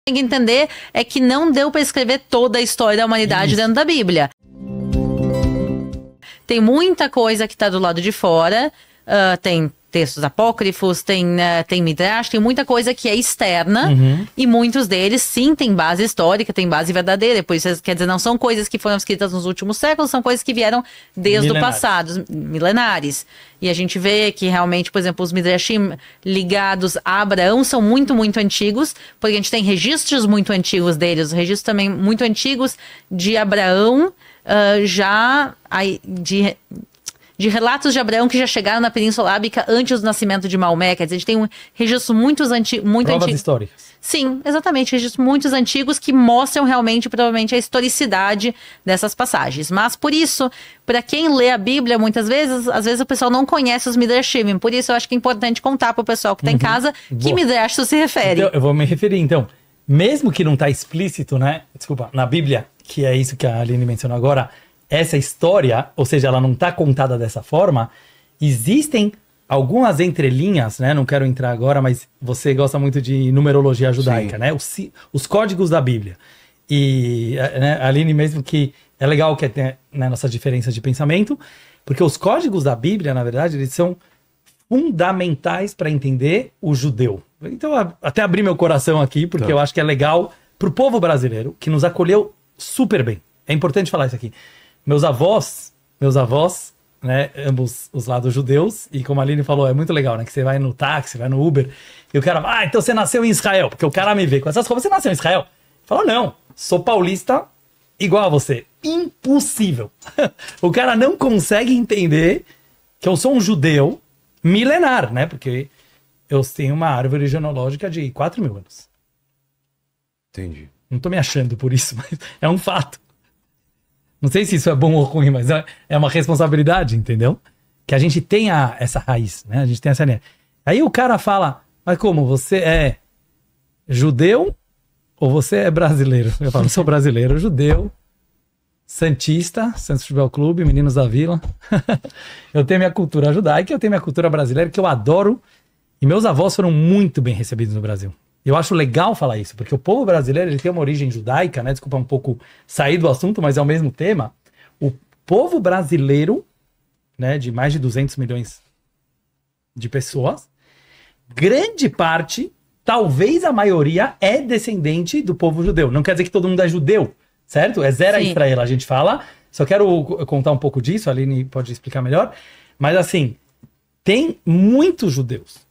tem que entender é que não deu para escrever toda a história da humanidade dentro da Bíblia. Tem muita coisa que está do lado de fora, tem textos apócrifos, tem Midrash, tem muita coisa que é externa, e muitos deles, sim, tem base histórica, tem base verdadeira, por isso, quer dizer, não são coisas que foram escritas nos últimos séculos, são coisas que vieram desde o passado, milenares. E a gente vê que realmente, por exemplo, os Midrashim ligados a Abraão são muito, muito antigos, porque a gente tem registros muito antigos deles, registros também muito antigos de Abraão, de relatos de Abraão que já chegaram na Península Arábica antes do nascimento de Maomé. Quer dizer, a gente tem registros muito antigos. Provas históricas. Sim, exatamente. Registros muito antigos que mostram realmente, provavelmente, a historicidade dessas passagens. Mas, por isso, para quem lê a Bíblia, muitas vezes, às vezes o pessoal não conhece os Midrashim. Por isso, eu acho que é importante contar para o pessoal que está em casa que Midrash se refere. Então, eu vou me referir, então. Mesmo que não está explícito, né? Desculpa, na Bíblia, que é isso que a Aline mencionou agora, essa história, ou seja, ela não está contada dessa forma, existem algumas entrelinhas, né? Não quero entrar agora, mas você gosta muito de numerologia judaica, né? Os códigos da Bíblia. E, né, Aline, mesmo que é legal que tem, né, nossa diferença de pensamento, porque os códigos da Bíblia, na verdade, eles são fundamentais para entender o judeu. Então, até abrir meu coração aqui, porque eu acho que é legal para o povo brasileiro, que nos acolheu super bem. É importante falar isso aqui. Meus avós, né, ambos os lados judeus, e como a Aline falou, é muito legal, né, que você vai no táxi, vai no Uber, e o cara, então você nasceu em Israel, porque o cara me vê com essas roupas, você nasceu em Israel? Fala, não, sou paulista igual a você. Impossível. O cara não consegue entender que eu sou um judeu milenar, né, porque eu tenho uma árvore genealógica de 4.000 anos. Entendi. Não tô me achando por isso, mas é um fato. Não sei se isso é bom ou ruim, mas é uma responsabilidade, entendeu? Que a gente tenha essa raiz, né? A gente tem essa linha. Aí o cara fala, mas como, você é judeu ou você é brasileiro? Eu falo, sou brasileiro, judeu, santista, Santos Futebol Clube, Meninos da Vila. Eu tenho minha cultura judaica, eu tenho minha cultura brasileira, que eu adoro. E meus avós foram muito bem recebidos no Brasil. Eu acho legal falar isso, porque o povo brasileiro ele tem uma origem judaica, né? Desculpa um pouco sair do assunto, mas é o mesmo tema. O povo brasileiro, né, de mais de 200 milhões de pessoas, grande parte, talvez a maioria, é descendente do povo judeu. Não quer dizer que todo mundo é judeu, certo? É Zera Israel, a gente fala. Só quero contar um pouco disso, a Aline pode explicar melhor. Mas assim, tem muitos judeus.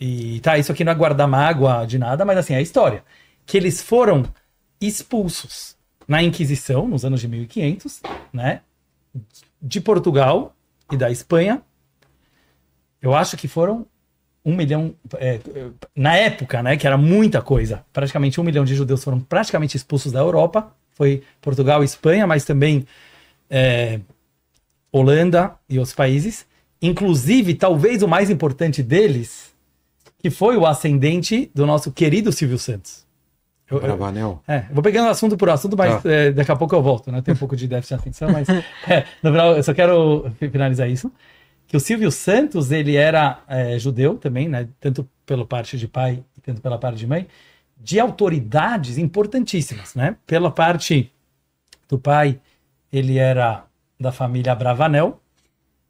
E tá, isso aqui não é guardar mágoa de nada, mas assim, é a história. Que eles foram expulsos na Inquisição, nos anos de 1500, né? De Portugal e da Espanha. Eu acho que foram 1 milhão... na época, né? Que era muita coisa. Praticamente 1 milhão de judeus foram praticamente expulsos da Europa. Foi Portugal e Espanha, mas também Holanda e outros países. Inclusive, talvez o mais importante deles... que foi o ascendente do nosso querido Silvio Santos. Bravanel? Vou pegando assunto por assunto, mas daqui a pouco eu volto, né? Tem um pouco de déficit de atenção, mas no final eu só quero finalizar isso. Que o Silvio Santos, ele era judeu também, né? Tanto pela parte de pai, tanto pela parte de mãe, de autoridades importantíssimas, né? Pela parte do pai, ele era da família Abravanel,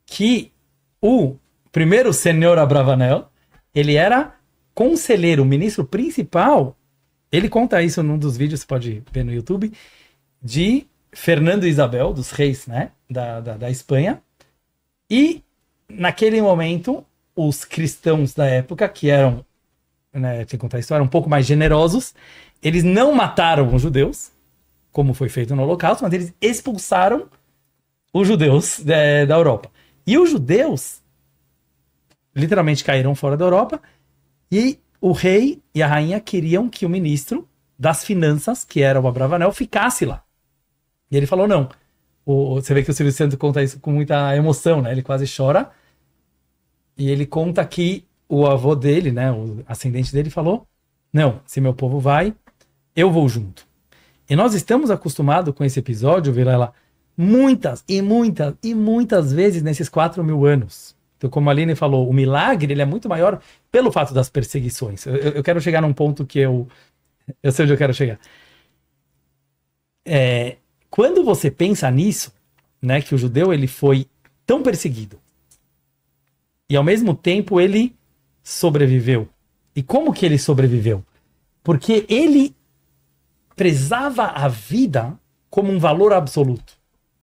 que o primeiro senhor Abravanel, ele era conselheiro, ministro principal, ele conta isso num dos vídeos, você pode ver no YouTube, de Fernando e Isabel, dos reis, né, da Espanha. E, naquele momento, os cristãos da época, que eram, né, tem que contar a história, um pouco mais generosos, eles não mataram os judeus, como foi feito no Holocausto, mas eles expulsaram os judeus da Europa. E os judeus literalmente caíram fora da Europa, e o rei e a rainha queriam que o ministro das finanças, que era o Abravanel, ficasse lá. E ele falou não. Você vê que o Silvio Santos conta isso com muita emoção, né? Ele quase chora. E ele conta que o avô dele, né, o ascendente dele, falou, não, se meu povo vai, eu vou junto. E nós estamos acostumados com esse episódio, Vilela, muitas vezes nesses 4.000 anos. Então, como a Aline falou, o milagre ele é muito maior pelo fato das perseguições. Eu quero chegar num ponto que eu Eu sei onde eu quero chegar. Quando você pensa nisso, né, que o judeu ele foi tão perseguido e ao mesmo tempo ele sobreviveu. E como que ele sobreviveu? Porque ele prezava a vida como um valor absoluto.